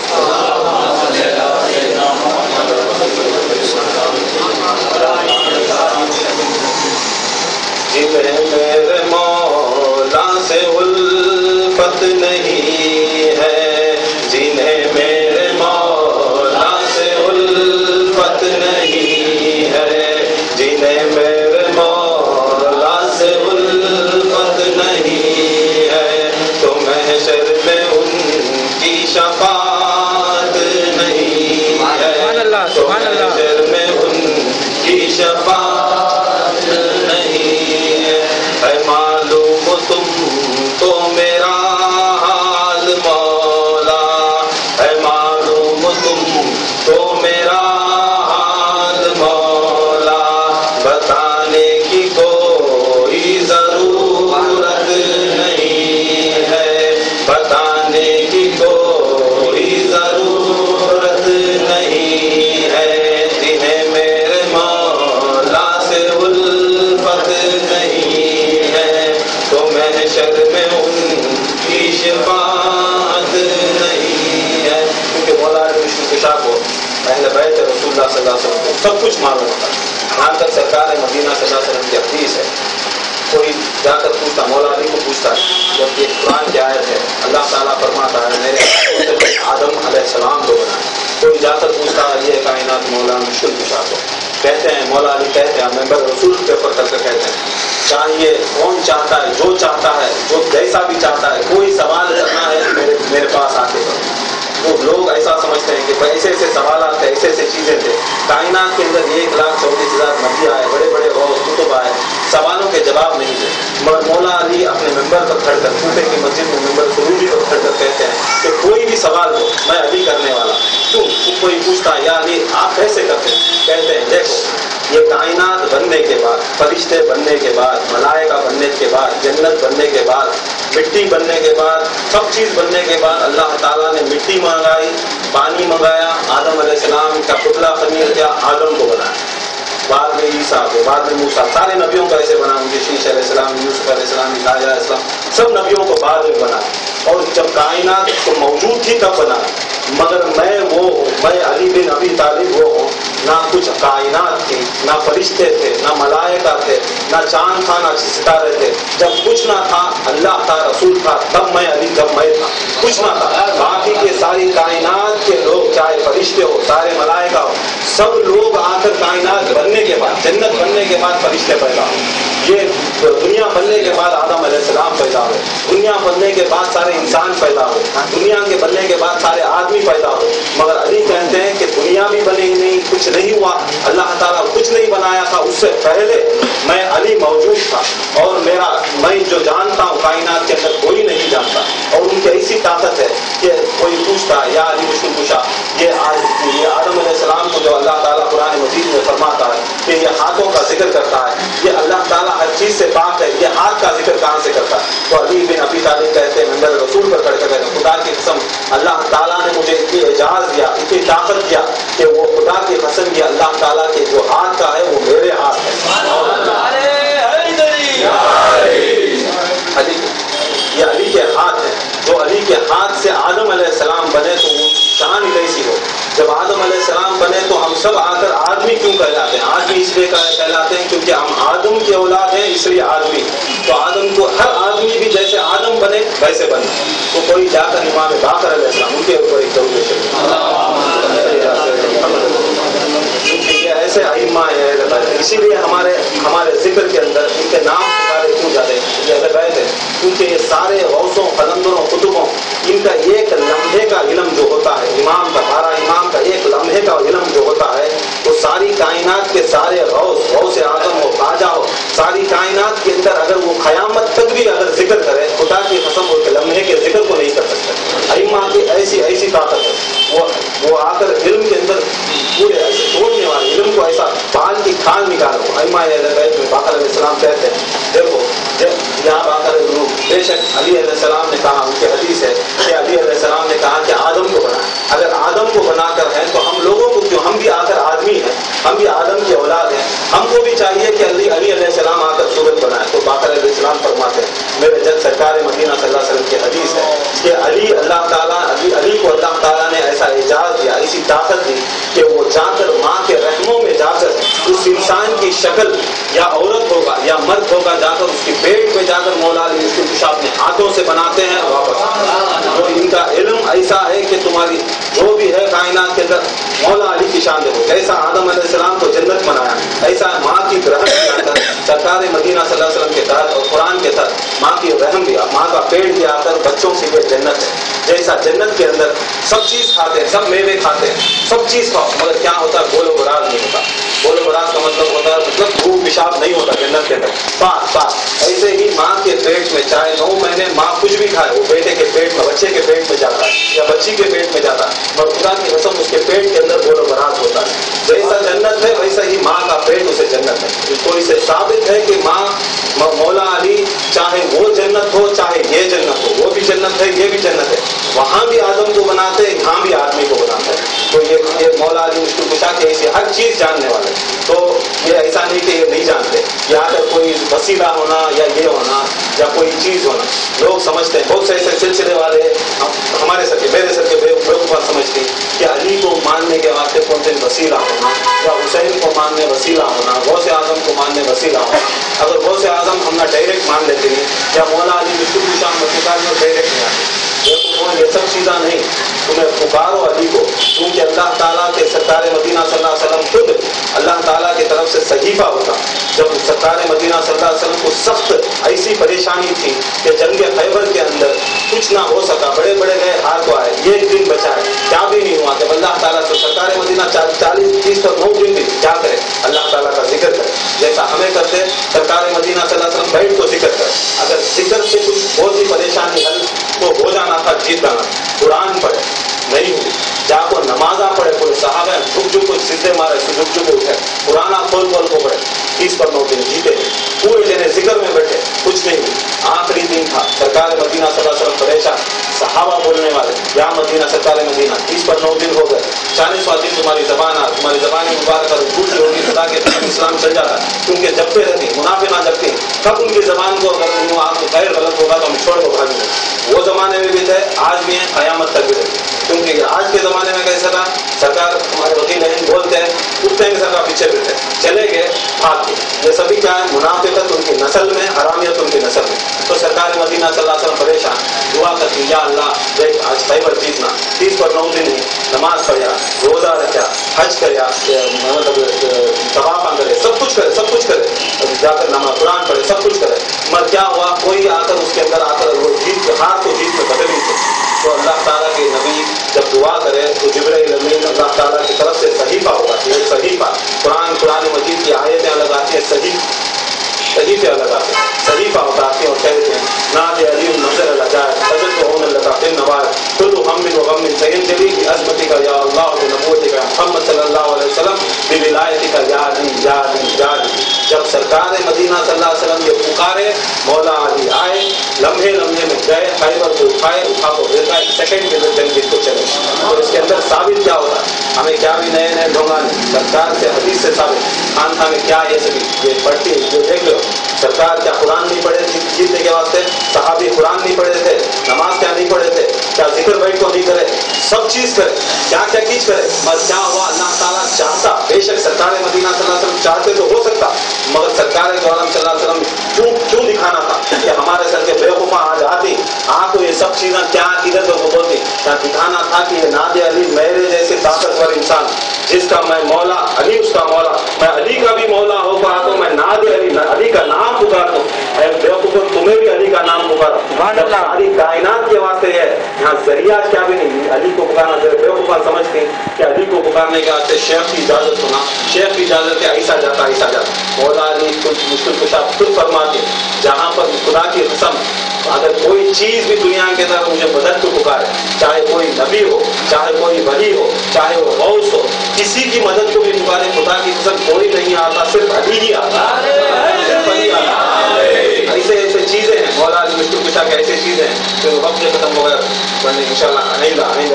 جنہیں میرے مولا سے الفت نہیں ہے، جنہیں میرے مولا سے الفت نہیں ہے، جنہیں میرے مولا سے الفت نہیں ہے، تو محشر میں ان کی شفاعت نہیں ہے، تو محشر میں ان کی شفاعت نہیں ہے. ہے معلوم تم تو میرا حال مولا، ہے معلوم تم تو میرا حال مولا، بتانے کی کوئی ضرورت نہیں ہے، بتانے کی کوئی ضرورت نہیں ہے. جنہیں میرے مولا سے الفت نہیں ہے، تو محشر میں ان کی شفاعت نہیں ہے. کیونکہ مولا علی کشا کو اہل بیت رسول اللہ صلی اللہ علیہ وسلم کو سب کچھ معلوم ہوتا ہے. یہاں تک سرکار مدینہ صلی اللہ علیہ وسلم کی حدیث ہے، کوئی جا کر پوچھتا، مولا علی کو پوچھتا ہے جب یہ قرآن کی آیت ہے اللہ تعالیٰ فرماتا ہے میرے آدم علیہ السلام کو بنایا. کوئی جا کر پوچھتا ہے یہ کائنات مولا مشکل کشا کو. کہتے ہیں مولا علی کہتے ہیں ممبر رسول پیپر کر کے کہتے ہیں چاہیے کون چاہتا ہے، جو چاہتا ہے، جو جیسا بھی چاہتا ہے، کوئی سوال کرنا ہے میرے پاس آ کے کرو. وہ لوگ ایسا سمجھتے ہیں کہ ایسے ایسے سوالات تھے، ایسے ایسے چیزیں تھے. کائنات کے اندر 1,34,000 نبی آئے، بڑے بڑے غوث کتب آئے، سوالوں کے جواب نہیں تھے. مگر مولا علی اپنے ممبر پر کھڑ کر، کوفے کی مسجد میں ممبر سروری پر کھڑ کر کہتے ہیں کہ کوئی بھی سوال ہو میں علی کرنے والا. کیوں؟ کوئی پوچھتا ہے یا علی آپ کیسے کرتے ہیں؟ کہتے ہیں دیکھو یہ کائنات بننے کے بعد، فرشتے بننے کے بعد، ملائکہ بننے کے بعد، جنت بننے کے بعد، مٹی بننے کے بعد، سب چیز بننے کے بعد اللہ تعالیٰ نے مٹی منگائی، پانی منگایا، آدم علیہ السلام کا پتلا خمیر کیا، آدم کو بنایا. بعد میں عیسیٰ کو، بعد میں موسیٰ، سارے نبیوں کو ایسے بنا. شیش علیہ السلام، یوسف علیہ السلام، علیہ السلام، سب نبیوں کو بعد میں بنا. اور جب کائنات تو موجود تھی تب بنا. مگر میں علی بن ابی طالب وہ ہوں، نہ کچھ کائنات تھی، نہ فرشتے تھے، نہ ملائکہ تھے، نہ چاند تھا، نہ ستارے تھے. جب کچھ نہ تھا اللہ تھا، رسول تھا، تب میں علی، جب میں تھا کچھ نہ تھا. باقی کے ساری کائنات کے لوگ، چاہے فرشتے ہو، سارے ملائکہ ہو، سب لوگ آ کر کائنات بننے کے بعد، جنت بننے کے بعد فرشتے پیدا ہو. یہ دنیا بننے کے بعد آدم علیہ السلام پیدا ہوئے، دنیا بننے کے بعد سارے انسان پیدا ہوئے، دنیا کے بننے کے بعد سارے آدمی پیدا ہوئے. مگر علی کہتے ہیں کہ دنیا بھی بنی ہی نہیں، کچھ نہیں ہوا، اللہ تعالیٰ کچھ نہیں بنایا تھا، اس سے پہلے میں علی موجود تھا. اور میں جو جانتا ہوں کائنات کے اندر کوئی نہیں جانتا. اور ان کی ایسی طاقت ہے کہ کوئی پوچھتا ہے یا علی مشکل پوچھا، یہ آدم علیہ السلام کو جو اللہ تعالیٰ قرآن مجید میں فرماتا ہے کہ یہ ہاتھوں کا ذکر کرتا ہے، یہ اللہ تعالیٰ ہر چیز سے پاک ہے، یہ ہاتھ کا ذکر کہاں سے کرتا ہے؟ تو علی بن ابی طالب کہتے ہیں ممبر رسول پر کھڑ کر کہتے ہیں خدا کی قسم اللہ تعالیٰ نے مجھے اتنی اعجاز دیا، اتنی طاقت دیا کہ وہ خدا کی قسم یہ اللہ تعالیٰ کے جو ہاتھ کا ہے وہ میرے ہاتھ ہے. علی یہ علی کے ہاتھ ہے. جو علی کے ہاتھ سے آدم علیہ السلام بنے تو وہ شان ہی کیسی ہو. جب آدم علیہ السلام بنے تو ہم سب آ کر آدمی کیوں کہلاتے ہیں؟ آدمی اس لیے کہلاتے ہیں کیونکہ ہم آدم کی اولاد ہیں، اس لیے آدمی. تو آدم کو ہر آدمی بھی جیسے آدم بنے ویسے بنے. تو کوئی جا کر امام باقر علیہ السلام ان کے اوپر ایک درود شریف اسی لیے ہمارے ذکر کے اندر ان کے نام پکارے کیوں جاتے ہیں؟ یہ اہل بیت ہے، کیونکہ یہ سارے غوثوں قلندروں قطبوں ان کا ایک لمحے کا علم جو ہوتا ہے، امام کا 12 امام کا ایک لمحے کا علم جو ہوتا ہے، وہ ساری کائنات کے سارے غوث اعظم ہو، خواجہ ہو، ساری کائنات کے اندر اگر وہ قیامت تک بھی اگر ذکر کرے، خدا کی قسم وہ لمحے کے ذکر کو نہیں کر سکتے۔ ائمہ کی ایسی طاقت ہے، وہ آ کر علم کے اندر پورے ایسے توڑنے والے علم کو ایسا بال کی کھال نکالو۔ ائمہ اہل بیت میں باقر علیہ السلام کہتے ہیں، دیکھو یہاں باقر بے شک علی علیہ السلام نے کہا، ان کی حدیث ہے کہ علی علیہ السلام نے کہا کہ آدم کو بنا، اگر آدم کو بنا کر ہے تو ہم لوگوں کو کیوں؟ ہم بھی آ کر آدمی ہیں، ہم بھی آدم کی اولاد ہیں، ہم کو بھی چاہیے کہ علی علیہ السلام آ کر صورت بنائے۔ تو باقر علیہ السلام فرماتے ہیں، میرے جد سرکار مدینہ صلی اللہ علیہ وسلم کی حدیث ہے کہ علی کو اللہ تعالیٰ نے ایسا اعجاز دیا، ایسی طاقت دی کہ وہ جا کر ماں کے رحموں میں جا کر اس انسان کی شکل یا عورت ہوگا یا مرد ہوگا، جا کر اس کی پیٹ میں جا کر مولا علی اس کو اپنے ہاتھوں سے بناتے ہیں واپس۔ تو ان کا علم ایسا ہے کہ تمہاری جو بھی ہے کائنات کے اندر مولا علی کی شان دیکھو، جیسا آدم علیہ السلام کو جنت بنایا، ایسا ماں کی گرہن کے اندر سرکار مدینہ صلی اللہ علیہ وسلم کے تحت اور قرآن کے تحت ماں کی رحم دیا، ماں کا پیٹ بھی آ کر بچوں کے لیے جنت ہے۔ جیسا جنت کے اندر سب چیز کھاتے ہیں، سب میوے کھاتے ہیں، سب چیز کھاؤ، مگر کیا ہوتا ہے؟ گول و براز نہیں ہوتا۔ گول و براز کا مطلب ہوتا ہے مطلب دھوپ پیشاب نہیں ہوتا جنت کے اندر، پاک۔ ایسے ہی ماں کے پیٹ میں چاہے 9 مہینے ماں کچھ بھی کھائے، وہ بیٹے کے پیٹ میں، بچے کے پیٹ میں جاتا ہے یا بچی کے پیٹ میں جاتا ہے، اور خدا کی قسم اس کے پیٹ کے اندر گول و براز ہوتا ہے۔ جیسا جنت ہے ویسا ہی ماں کا پیٹ اسے جنت ہے۔ تو اسے ثابت ہے کہ ماں مولا علی چاہے وہ جنت ہو چاہے یہ جنت ہو، وہ بھی جنت ہے یہ بھی جنت ہے، وہاں بھی آدم کو بناتے ہیں، یہاں بھی آدمی کو بناتے ہیں۔ تو یہ مولا علی مشکل کشا کے ایسے ہر چیز جاننے والے، تو یہ ایسا نہیں کہ یہ نہیں جانتے، یا اگر کوئی وسیلہ ہونا یا یہ ہونا یا کوئی چیز ہونا لوگ سمجھتے ہیں۔ بہت سے ایسے سلسلے والے ہمارے سر کے میرے سر کے بےوقوف سمجھتے ہیں کہ علی کو ماننے کے واسطے کون سے وسیلہ ہونا یا حسین کو ماننے وسیلہ ہونا، غوث اعظم کو ماننے وسیلہ ہونا۔ اگر غوث اعظم ہم نہ ڈائریکٹ مان لیتے ہیں یا مولا علی مشکل کشا میں ڈائریکٹ نہیں آتے، یہ سب چیزاں نہیں، تمہیں پکارو علی کو، کیونکہ اللہ تعالیٰ کے سرکار مدینہ صلی اللہ علیہ وسلم خود اللہ تعالیٰ کی طرف سے صحیفہ ہوتا۔ جب سرکار مدینہ صلی اللہ علیہ وسلم کو سخت ایسی پریشانی تھی کہ جنگ خیبر کے اندر کچھ نہ ہو سکا، بڑے گئے ہار کو آئے، ایک دن بچا ہے، کیا بھی نہیں ہوا کہ اللہ تعالیٰ سے سرکار مدینہ 40 پر 9 دن بھی کیا کرے؟ اللہ تعالیٰ کا ذکر کرے، جیسا ہمیں کرتے سرکار مدینہ صلی اللہ علیہ وسلم بیٹھ کو ذکر کرے۔ اگر ذکر سے کچھ بہت سی پریشانی حل تو ہو جانا تھا، جیت جانا، قرآن پڑھے نہیں ہوئی، جا کو نمازاں پڑھے، پورے صحابہ جھک کو سدھے مارے، جھک اٹھے، قرآن کھول کو پڑھے، 30 پر 9 دن جیتے، پورے جنے ذکر میں بیٹھے، کچھ نہیں ہوئی۔ آخری دن تھا، سرکار مدینہ صلی اللہ علیہ وسلم پریشان، صحابہ بولنے والے یا مدینہ سرکار مدینہ 30 پر 9 دن ہو گئے، 40واں دن تمہاری زبان مبارکہ جھوٹ ہوگی، خدا کے طرف اسلام چل جاتا ہے، کیونکہ جبتے رہتی منافع نہ جبتے، کب ان کی زبان کو اگر آپ غیر غلط ہوگا تو ہم چھوڑ کو بھاگیں گے۔ وہ زمانے میں بھی تھے، آج بھی ہیں، قیامت تک بھی رہتے، کیونکہ آج کے زمانے میں کیسا تھا؟ سرکار ہمارے وکیل ہیں بولتے ہیں، اٹھتے ہیں سرکار پیچھے بیٹھے، چلے گئے بھاگ کے، یہ سبھی کیا ہے؟ منافقت ان کی نسل میں، حرامیت ان کی نسل میں۔ تو سرکار مدینہ صلی اللہ علیہ وسلم پریشان، دعا کرتی یا اللہ دیکھ آج خیبر جیتنا، 30 پر 9 دن ہی نماز پڑھیا، روزہ رکھا، حج کریا، مطلب طواف کرے، سب کچھ کرے، جا کر نماز قرآن پڑھے، سب کچھ کرے، مگر کیا ہوا؟ کوئی آ کر اس کے اندر آ کر وہ ہار کو جیت میں بدل نہیں تھے۔ تو اللہ تعالیٰ کے نبی جب دعا کرے تو جبرائیل امین اللہ تعالیٰ کی طرف سے صحیفہ ہوگا، یہ صحیفہ قرآن مجید کی آیتیں الگ آتی ہیں، صحیفے الگ آتے ہیں، صحیفہ ہوتا آتی ہیں اور کہتے ہیں ناد علی نظر الجائے حضرت ہونے لگا پھر نواز کل ہم و غم سین جلی کی عظمتی کا یا اللہ نبوتی کا محمد صلی اللہ علیہ وسلم بولایتی کا یا علی یا علی یا علی۔ جب سرکار مدینہ صلی اللہ علیہ وسلم یہ پکارے، مولا علی آئے، لمحے میں گئے، خیبر کو اٹھا کو بھیجا، 1 سیکنڈ کے اندر جنگ کو چلے۔ تو اس کے اندر ثابت کیا ہوتا ہے؟ ہمیں کیا بھی نئے ڈھونگانے سرکار سے حدیث سے ثابت، خان میں کیا یہ سبھی یہ پڑھتی ہے، جو دیکھ لو سرکار کیا قرآن نہیں پڑھے جیتنے کے واسطے، صحابی قرآن نہیں پڑھے تھے، نماز کیا نہیں پڑھے تھے، کیا ذکر بیٹھ کو نہیں کرے، سب چیز کرے، کیا چیز کرے، بس کیا ہوا؟ اللہ تعالیٰ چاہتا، بے شک سرکار مدینہ صلی اللہ علیہ وسلم چاہتے تو ہو سکتا، مگر سرکار دو عالم صلی اللہ علیہ وسلم کیوں دکھانا تھا کہ ہمارے سر کے بیوقوفہ آج آتی آپ کو یہ سب چیزیں کیا عقیدت کو بولتی، کیا دکھانا تھا کہ یہ ناد علی میرے جیسے طاقتور انسان جس کا میں مولا، علی اس کا مولا، میں علی کا بھی مولا ہو احتیاج کیا بھی نہیں. علی کو پکارنا جو بیوقوفان سمجھتے ہیں کہ علی کو پکارنے کے واسطے شیخ کی اجازت ہونا, شیخ کی اجازت ہے عیسیٰ جاتا عیسیٰ جاتا. مولا علی کچھ مشکل کشا خود فرماتے جہاں پر خدا کی قسم اگر کوئی چیز بھی دنیا کے اندر مجھے مدد کو پکارے, چاہے کوئی نبی ہو, چاہے کوئی ولی ہو, چاہے وہ غوث ہو, کسی کی مدد کو بھی پکارے, خدا کی قسم کوئی نہیں آتا, صرف علی ہی آتا, صرف علی آتا. ایسے ایسے چیزیں ہیں مولا علی مشکل کشا کے, ایسے چیزیں ہیں جو وقت ختم ہو گیا بننے ان شاء اللہ نہیں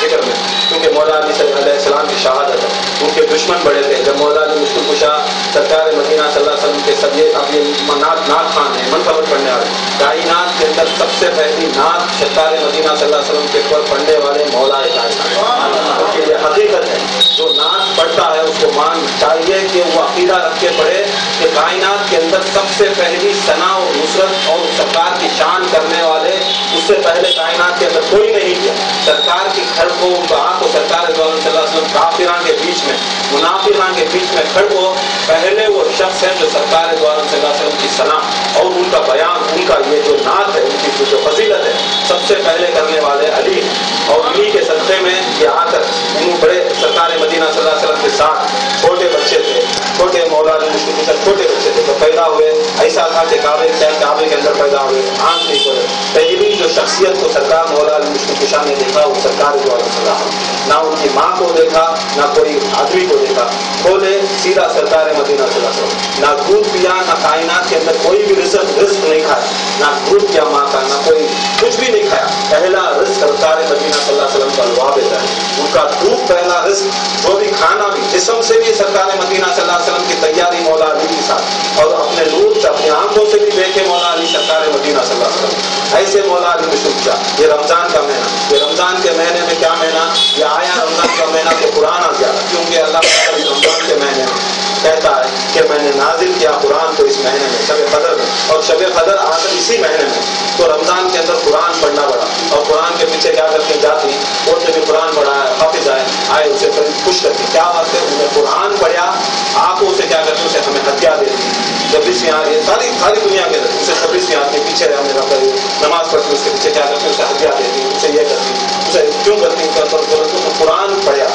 ذکر میں, کیونکہ مولا علی علیہ السلام کی شہادت ہے. ان کے دشمن بڑے تھے. جب مولا علی مشکل کشا سرکار مدینہ صلی اللہ علیہ وسلم کے سب یہ اب یہ نعت خان ہیں, منفرد پڑھنے والے, کائنات کے اندر سب سے پہلی نعت سرکار مدینہ صلی اللہ علیہ وسلم کے اوپر پڑھنے والے مولا کائنات, کیونکہ یہ حقیقت ہے. جو نعت پڑھتا ہے اس کو مان چاہیے کہ وہ عقیدہ رکھ کے پڑھے کہ کائنات کے اندر سب سے پہلی ثنا اور نصرت اور سرکار کی شان کرنے والے اس سے پہلے کائنات کے اندر کوئی نہیں کیا. سرکار کی گھر کو کو سرکار صلی اللہ علیہ وسلم کافران کے بیچ میں, منافقان کے بیچ میں کھڑ کو پہلے وہ شخص ہیں جو سرکار صلی اللہ علیہ وسلم کی ثنا اور ان کا بیان, ان کا یہ جو نعت ہے, ان کی جو فضیلت ہے, سب سے پہلے کرنے والے علی ہیں. اور انہی کے صدقے میں یہ آ کر ان بڑے سرکار مدینہ صلی اللہ علیہ وسلم کے ساتھ چھوٹے بچے تھے, چھوٹے مولا علی مشکل کشا چھوٹے بچے تھے تو پیدا ہوئے. ایسا تھا کہ کعبے کے اندر پیدا ہوئے, آنکھ نہیں کھولے. پہلی جو شخصیت کو سرکار مولا علی مشکل کشا نے دیکھا وہ سرکار علیہ السلام, نہ ان کی ماں کو دیکھا نہ کوئی آدمی کو دیکھا, کھولے سیدھا سرکار مدینہ صلی اللہ علیہ وسلم. نہ دودھ پیا, نہ کائنات کے اندر کوئی بھی رزق نہیں کھایا, نہ دودھ پیا ماں کا, نہ کوئی کچھ بھی نہیں کھایا. پہلا رزق سرکار مدینہ صلی اللہ علیہ وسلم کا لواب ہے, ان کا دودھ پہلا رزق. جو بھی کھانا بھی جسم سے بھی سرکار مدینہ صلی اللہ علیہ وسلم کی تیاری مولا علی کے ساتھ, اور اپنے نور سے اپنی آنکھوں سے بھی دیکھے مولا علی سرکار مدینہ صلی اللہ علیہ وسلم. ایسے مولا علی مشکل کشا. یہ رمضان کا مہینہ, یہ رمضان کے مہینے میں کیا مہینہ یہ آیا رمضان کا مہینہ تو قرآن آ گیا, کیونکہ اللہ تعالیٰ رمضان کے مہینے میں کہتا ہے کہ میں نے نازل کیا قرآن کو اس مہینے میں شب قدر میں, اور شب قدر آ کر اسی مہینے میں. تو رمضان کے اندر قرآن پڑھنا پڑا, اور قرآن کے پیچھے کیا کرتے جاتی اور نے بھی قرآن پڑھا ہے, حافظ آئے اسے خوش کرتی. کیا بات ہے, انہیں قرآن پڑھا آپ اسے کیا کرتے اسے ہمیں ہتھیار دیتی. 26 یہاں یہ ساری دنیا کے اندر اسے 26 یہاں کے پیچھے ہمیں نماز پڑھتی, اس کے پیچھے کیا کرتے اسے ہتھیار دیتی, اسے یہ کرتی, اسے کیوں کرتی قرآن پڑھا.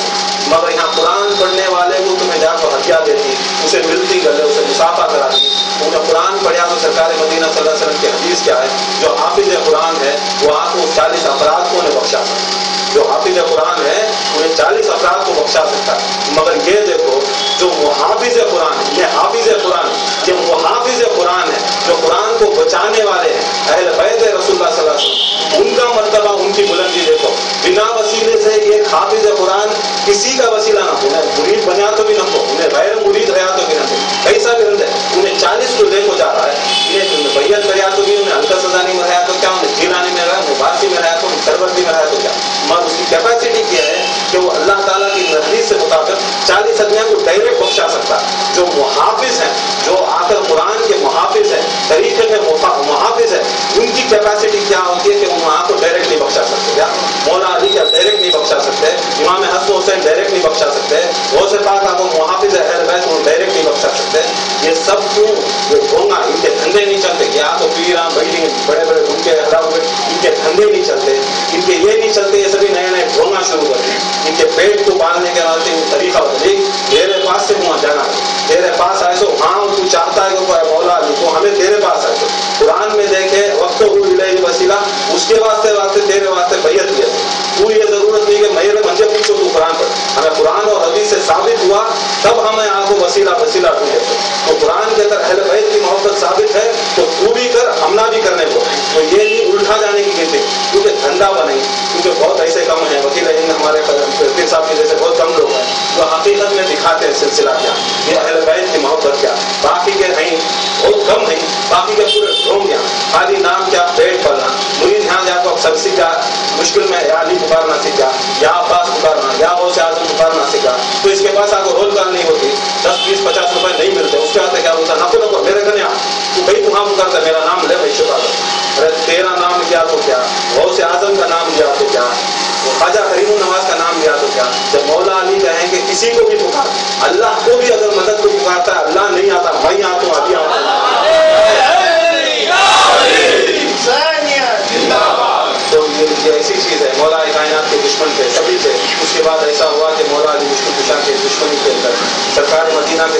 مگر یہاں قرآن پڑھنے والے کو تمہیں جا کر ہتھیار دیتی, اسے ملتی گلے, اسے مسافہ کراتی. انہیں قرآن پڑھا تو سرکار مدینہ صلی اللہ علیہ وسلم کی حدیث کیا ہے, جو حافظ قرآن ہے وہ آپ کو 40 افراد کو انہیں بخشا سکتا ہے. جو حافظ قرآن ہے انہیں 40 افراد کو بخشا سکتا ہے. مگر یہ دیکھو جو محافظ قرآن ہے, یہ حافظ قرآن, یہ محافظ قرآن ہے, جو قرآن کو بچانے والے ہیں, اہل بیت رسول اللہ صلی اللہ علیہ وسلم, ان کا مرتبہ, ان کی بلندی دیکھو. بنا وسیلے سے ایک حافظ قرآن کسی کا وسیلہ نہ ہو, انہیں مرید بنیا تو بھی نہ ہو, انہیں غیر مرید رہا تو بھی نہ ہو, کیسا بھی رند ہے, انہیں 40 کو لے کو جا رہا ہے, انہیں بیعت کریا تو بھی, انہیں ہلکا سزانی میں رہا تو کیا, انہیں جیلانی میں رہا, انہیں بارسی میں رہا تو, انہیں سربتی میں رہا تو کیا. مگر اس کی کیپیسٹی کیا ہے کہ وہ اللہ تعالیٰ کی حدیث سے مطابق 40 آدمیوں کو ڈائریکٹ بخشا سکتا ہے. جو محافظ ہیں, جو آ کر قرآن کے محافظ ہیں, طریقے کے محافظ ہیں, ان کی کیپیسٹی کیا ہوتی ہے کہ وہ وہاں کو ڈائریکٹ نہیں بخشا سکتے. کیا مولا علی کیا ڈائریکٹ نہیں بخشا سکتے, امام حسن حسین ڈائریکٹ نہیں بخشا سکتے, غوث پاک آپ محافظ اہل بیت وہ ڈائریکٹ نہیں بخشا سکتے. یہ سب کیوں, یہ ڈھونگا, ان کے دھندے نہیں چلتے. یا تو پیراں بڑی بڑے بڑے ان کے ان کے دھندے نہیں چلتے, ان کے یہ نہیں چلتے, یہ سبھی نئے نئے ڈھونگا شروع کرتے ہیں. ان کے پیٹ کو باندھنے کے بعد طریقہ بدلی, تیرے پاس سے وہاں جانا ہے, تیرے پاس آئے سو, ہاں تو چاہتا ہے کہ مولا علی تو ہمیں تیرے پاس آئے سو. قرآن میں دیکھے وقت ہو وسیلہ, اس کے واسطے تیرے واسطے بیعت کیا. تو یہ ضرورت نہیں کہ میرے منجے پوچھو تو قرآن پڑھ, ہمیں قرآن اور حدیث سے ثابت ہوا تب ہمیں آپ کو وسیلہ ڈھونڈے. تو قرآن کے اندر اہل بیت کی محبت ثابت ہے تو تو بھی کر, ہم نہ بھی کرنے کو. تو یہ نہیں الٹا جانے کی کہتے, کیونکہ دھندا بنائی, کیونکہ بہت ایسے کم ہیں وکیل ہمارے پیر صاحب کے جیسے بہت کم لوگ ہیں جو حقیقت میں دکھاتے ہیں سلسلہ کیا, یہ اہل بیت کی محبت کیا. باقی کے نہیں, بہت کم نہیں, باقی کے پورے ڈھونگ گیا. خالی نام کیا, پیٹ پلنا. مرید یہاں جا کو سب سیکھا, مشکل میں یا علی پکارنا سیکھا, یا عباس پکارنا, یا غوث اعظم پکارنا سیکھا, تو اس کے پاس آپ کو رول کال نہیں ہوتی, 10 20 50 روپئے نہیں ملتے. اس کے بعد کیا ہوتا, نکو میرے گھر آ, تو بھائی وہاں پکارتا, میرا نام لے بھائی شکا کر, ارے تیرا نام لیا تو کیا, غوث اعظم کا نام لیا تو کیا, خواجہ کریم النواز کا نام لیا تو کیا. جب مولا علی کہیں کہ کسی کو بھی پکار, اللہ کو بھی اگر مدد کو پکارتا ہے, اللہ نہیں آتا, میں آتا ہوں, ابھی آتا ہوں. تو یہ ایسی چیز ہے. مولا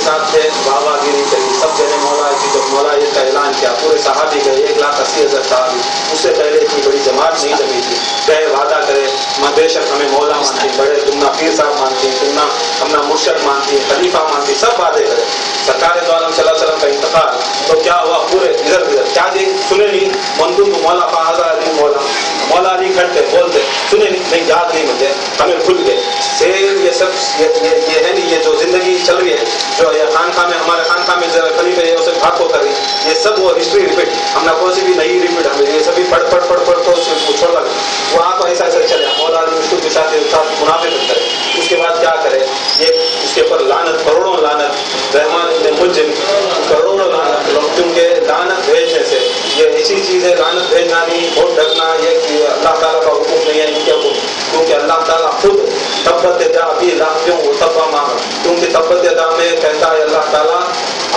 ساتھ تھے بابا گیری کری سب جنے مولا کی جب مولا عید کا اعلان کیا پورے صحابی گئے 1,80,000 صحابی. اس سے پہلے اتنی بڑی جماعت نہیں جمی تھی. گئے وعدہ کرے بے شک ہمیں مولا مانتی بڑے تم نہ پیر صاحب مانتی تم نہ ہم نہ مرشد مانتی خلیفہ مانتی سب وعدے کرے. سرکار دو عالم صلی اللہ علیہ وسلم کا انتقال تو کیا ہوا پورے ادھر کیا جی سنے نہیں منظور کو مولا فہذا علی مولا علی کھڑتے بولتے سنے نہیں یاد نہیں مجھے ہمیں بھول گئے. سیم یہ سب یہ ہے نہیں یہ جو زندگی چل رہی ہے جو یہ خانقاہ میں ہمارے خانقاہ میں خلیفہ یہ اسے بھاگو کر رہی یہ سب وہ ہسٹری ریپیٹ ہم نہ کوئی سی بھی نئی ریپیٹ ہمیں یہ سبھی پڑھ تو چھوڑ لگے وہ آپ ایسا چلے مولا علی مشکل کے ساتھ منافق کرے. اس کے بعد کیا کرے یہ اس کے اوپر لعنت کروڑوں لعنت رحمان ابن ملجم کروڑوں لعنت کیونکہ لعنت بھیجنے سے یہ ایسی چیز ہے لعنت بھیجنا نہیں بہت ڈرنا یہ کہ اللہ تعالیٰ کا حکم نہیں ہے ان کے حکم کیونکہ اللہ تعالیٰ خود تبت یدا ابی لہب کیوں تبا ماں کیونکہ تبت یدا میں کہتا ہے اللہ تعالیٰ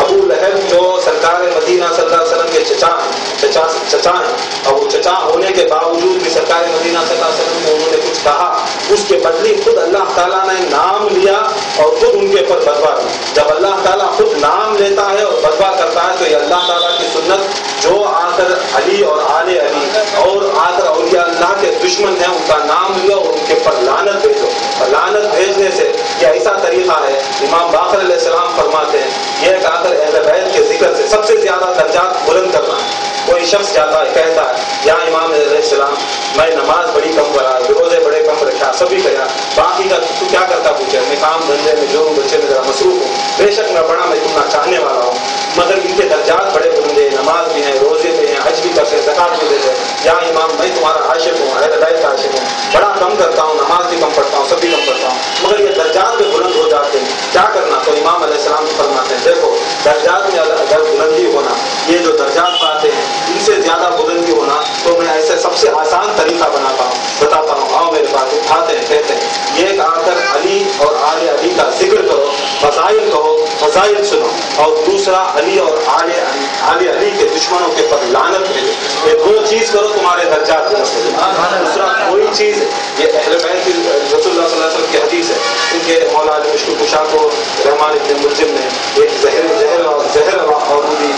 ابو لہب جو سرکار مدینہ صلی اللہ علیہ وسلم کے چچا ہیں اور وہ چچا ہونے کے باوجود بھی سرکار مدینہ صلی اللہ علیہ وسلم کو انہوں نے کچھ کہا اس کے بدلی خود اللہ تعالیٰ نے نام لیا اور خود ان کے اوپر بدوا دی. جب اللہ تعالیٰ خود نام لیتا ہے اور بدوا کرتا ہے تو یہ اللہ تعالیٰ کی سنت جو آ کر علی اور آل علی اور آ کر اولیاء اللہ کے دشمن ہیں ان کا نام لیا اور ان کے اوپر لعنت بھیجو. اور لعنت بھیجنے سے یہ ایسا طریقہ ہے امام باقر علیہ السلام فرماتے ہیں یہ کہ آ کر اہل بیت کے ذکر سے سب سے زیادہ درجات بلند کرنا ہے. کوئی شخص جاتا ہے کہتا ہے یا امام علیہ السلام میں نماز بڑی کم پڑھا روزے بڑے کم رکھا سبھی کیا باقی کا تو کیا کرتا پوچھے میں کام دھندے میں جو بچے میں ذرا مصروف ہوں بے شک میں پڑھا میں تمنا چاہنے والا ہوں مگر ان کے درجات بڑے بلند ہیں نماز بھی ہیں روزے بھی ہیں حج بھی کرتے ہیں زکات بھی دیتے ہیں. یا امام میں تمہارا عاشق ہوں اہل بیت کا عاشق ہوں بڑا کم کرتا ہوں نماز بھی کم پڑھتا ہوں سب بھی کم پڑھتا ہوں مگر یہ درجات بھی بلند ہو جاتے ہیں کیا کرنا. تو امام علیہ السلام فرماتے ہیں دیکھو درجات میں اگر بلندی ہونا یہ جو درجات پاتے ہیں ان سے زیادہ بلندی ہونا تو میں ایسے سب سے آسان طریقہ بتاتا ہوں آؤ میرے پاس اٹھاتے ہیں کہتے ہیں ایک آ کر علی اور آل علی کا ذکر کرو فضائل کہو فضائل سنو اور دوسرا علی اور آل علی کے دشمنوں کے پر لعنت بھیجو. یہ دو چیز کرو تمہارے درجات دوسرا کوئی چیز یہ اہل بیت کی رسول اللہ صلی اللہ علیہ وسلم کی حدیث ہے کیونکہ مولا علی مشکل کشا کو رحمان ابن ملجم نے ایک زہر اور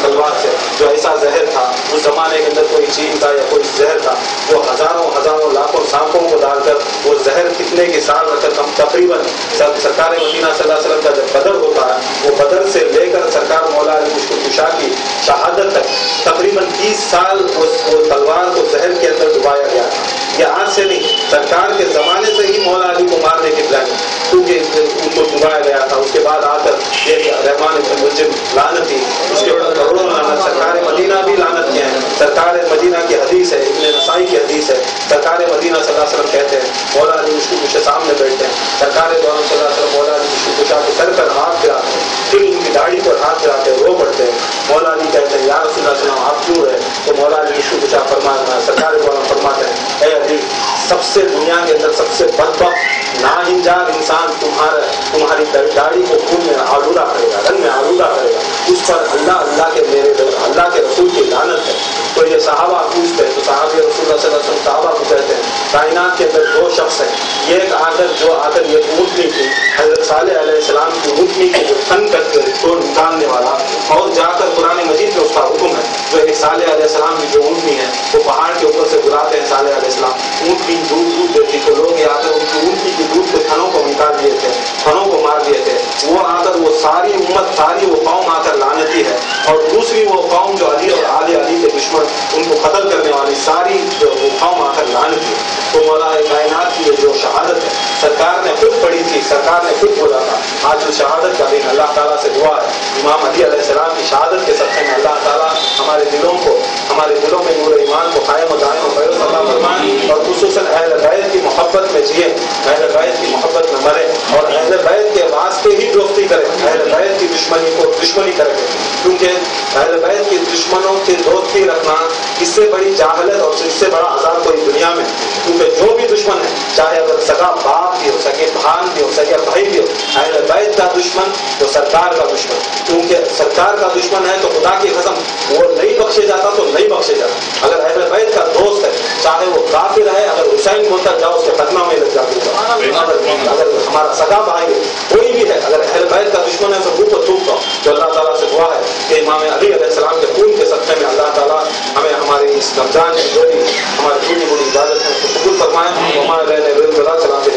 تلوار سے جو ایسا زہر تھا اس زمانے کے اندر کوئی چین کا یا کوئی زہر تھا وہ ہزاروں لاکھوں سانپوں کو ڈال کر وہ زہر کتنے کے سال رکھ کر تقریباً سرکار مدینہ صلی اللہ علیہ وسلم کا جب بدر ہوتا ہے وہ بدر سے لے کر سرکار مولا علی مشکل کشا کی شہادت تک تقریباً 30 سال وہ تلوار کو زہر کے اندر ڈبایا گیا تھا. یہ آج سے نہیں سرکار کے زمانے سے ہی مولا علی کو مارنے کی پلاننگ کیونکہ ان کو ڈبایا گیا تھا. اس کے بعد آ کر یہ رحمان ابن ملجم لعنت تھی اس کے بعد کروڑوں لعنت سرکار مدینہ بھی لعنت کیا ہے. سرکار مدینہ کی حدیث ہے ابن نسائی کی حدیث ہے سرکار مدینہ صلی اللہ علیہ وسلم کہتے ہیں مولا علی مشکل کشا سامنے بیٹھتے ہیں سرکار دو عالم صلی اللہ علیہ وسلم مولا علی مشکل کشا کے سر پر ہاتھ پھراتے ہیں پھر ان کی داڑھی پر ہاتھ پھراتے ہیں رو پڑتے ہیں. مولا علی کہتے ہیں یا رسول اللہ صلی اللہ علیہ وسلم آپ کیوں ہے تو مولا علی مشکل کشا سرکار دو عالم فرماتے ہیں اے علی سب سے دنیا کے اندر سب سے بدبخت ناہنجار انسان تمہاری داڑھی کو خون میں آلودہ کرے گا رنگ میں آلودہ کرے گا اس پر اللہ کے رسول کی لعنت ہے. تو یہ صحابہ پوچھتے ہیں تو صحابی رسول اللہ صلی اللہ علیہ وسلم صحابہ کو کہتے ہیں کائنات کے اندر 2 شخص ہیں ایک جو آ کر یہ اونٹنی تھی حضرت صالح علیہ السلام کی اونٹنی کو جو تن کر کے توڑ نکالنے والا اور جا کر قرآن مجید میں اس کا حکم ہے جو ایک صالح علیہ السلام کی جو اونٹنی ہے وہ پہاڑ کے اوپر سے بلاتے ہیں صالح علیہ السلام اونٹنی دودھ دیتی تو لوگ یہ آ کر ان کی اونٹنی کی دودھ کے تھنوں کو نکال دیے تھے تھنوں کو مار دیے تھے. وہ آ کر وہ ساری امت ساری وہ قوم آ کر لعنتی ہے اور دوسری وہ قوم جو علی اور آل علی کے دشمن ان کو قتل کرنے والی ساری وہ قوم آ کر لعنتی ہے. تو مولا کائنات کی یہ جو شہادت ہے سرکار نے خود پڑھی تھی سرکار نے خود بولا تھا آج اس شہادت کا دن اللہ تعالیٰ سے دعا ہے امام علی علیہ السلام کی شہادت کے صدقے میں اللہ تعالیٰ ہمارے دلوں میں نور ایمان کو قائم و دائم و فیض اللہ فرمائے اور خصوصاً اہل بیت کی محبت میں جیے اہل بیت کی محبت میں مرے اور اہل بیت کے واسطے ہی دوستی کرے اہل بیت کی دشمنی کرے کیونکہ اہل بیت کے دشمنوں کی دوستی رکھنا اس سے بڑی جاہلت اور اس سے بڑا عذاب کوئی دنیا میں کیونکہ جو بھی دشمن ہے چاہے اگر سگا باپ بھی ہو سگے بہن بھی ہو سگے بھائی بھی ہو اہل بیت کا دشمن تو سرکار کا دشمن کیونکہ سرکار کا دشمن ہے تو خدا کی قسم وہ نہیں بخشے جاتا تو نہیں بخشے جاتا. اگر اہل بیت کا دوست ہے چاہے وہ کافر ہے اگر حسین بولتا جاؤ اس کے قدمہ میں لگ جاتی ہے. اگر ہمارا سگا بھائی ہے کوئی بھی وہی ہے. اگر اہل بیت کا دشمن ہے تو منہ پر تھوکتا ہوں. تو اللہ تعالیٰ سے دعا ہے کہ امام علی علیہ السلام کے خون کے صدقے میں اللہ تعالیٰ ہمیں ہماری اس رمضان میں جو بھی ہماری چھوٹی بڑی عبادت ہے اس کو قبول فرمائیں. ہمارے رہنے چلاتے